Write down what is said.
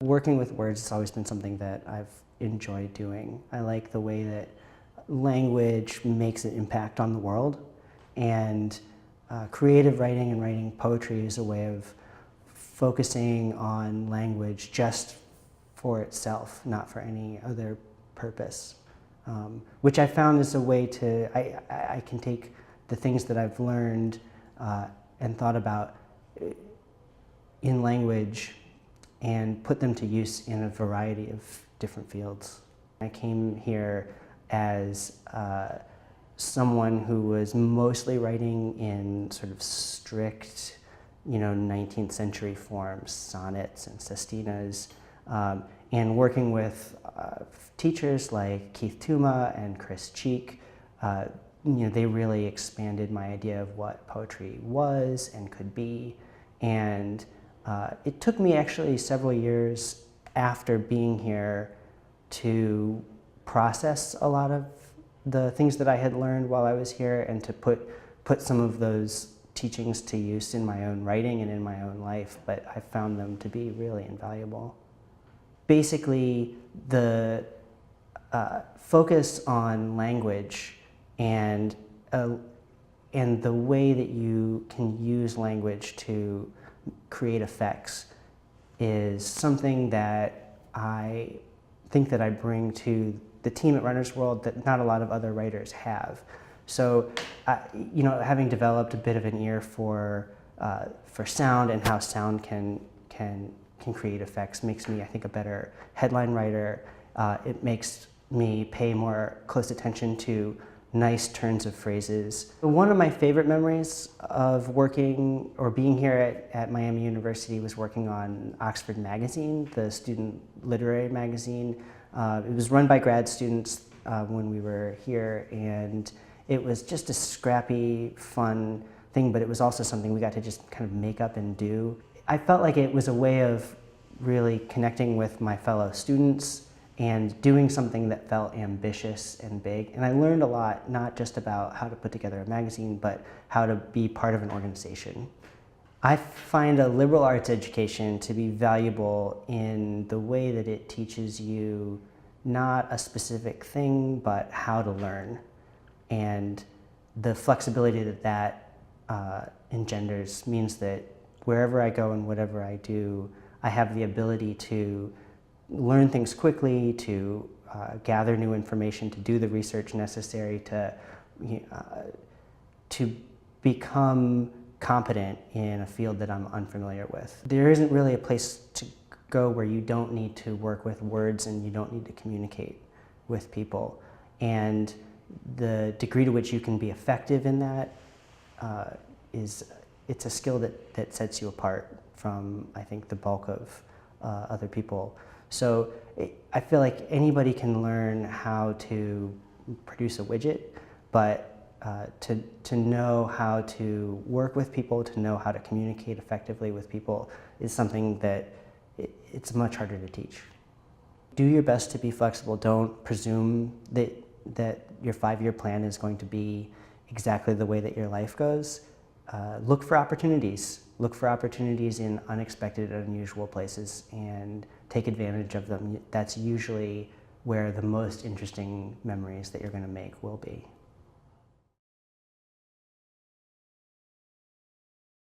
Working with words has always been something that I've enjoyed doing. I like the way that language makes an impact on the world, and creative writing and writing poetry is a way of focusing on language just for itself, not for any other purpose, which I found is a way to, I can take the things that I've learned and thought about in language and put them to use in a variety of different fields. I came here as someone who was mostly writing in sort of strict, 19th century forms, sonnets and sestinas, and working with teachers like Keith Tuma and Chris Cheek. They really expanded my idea of what poetry was and could be. And it took me actually several years after being here to process a lot of the things that I had learned while I was here, and to put some of those teachings to use in my own writing and in my own life, but I found them to be really invaluable. Basically, the focus on language and the way that you can use language to create effects is something that I think that I bring to the team at Runner's World that not a lot of other writers have. So, having developed a bit of an ear for sound and how sound can create effects makes me, I think, a better headline writer. It makes me pay more close attention to nice turns of phrases. One of my favorite memories of working or being here at Miami University was working on Oxford Magazine, the student literary magazine. It was run by grad students when we were here, and it was just a scrappy, fun thing, but it was also something we got to just kind of make up and do. I felt like it was a way of really connecting with my fellow students and doing something that felt ambitious and big. And I learned a lot, not just about how to put together a magazine, but how to be part of an organization. I find a liberal arts education to be valuable in the way that it teaches you not a specific thing, but how to learn. And the flexibility that engenders means that wherever I go and whatever I do, I have the ability to learn things quickly, to gather new information, to do the research necessary to become competent in a field that I'm unfamiliar with. There isn't really a place to go where you don't need to work with words and you don't need to communicate with people. And the degree to which you can be effective in that it's a skill that sets you apart from, I think, the bulk of other people. So I feel like anybody can learn how to produce a widget, but to know how to work with people, to know how to communicate effectively with people is something that it's much harder to teach. Do your best to be flexible. Don't presume that your 5-year plan is going to be exactly the way that your life goes. Look for opportunities. Look for opportunities in unexpected and unusual places and take advantage of them. That's usually where the most interesting memories that you're going to make will be.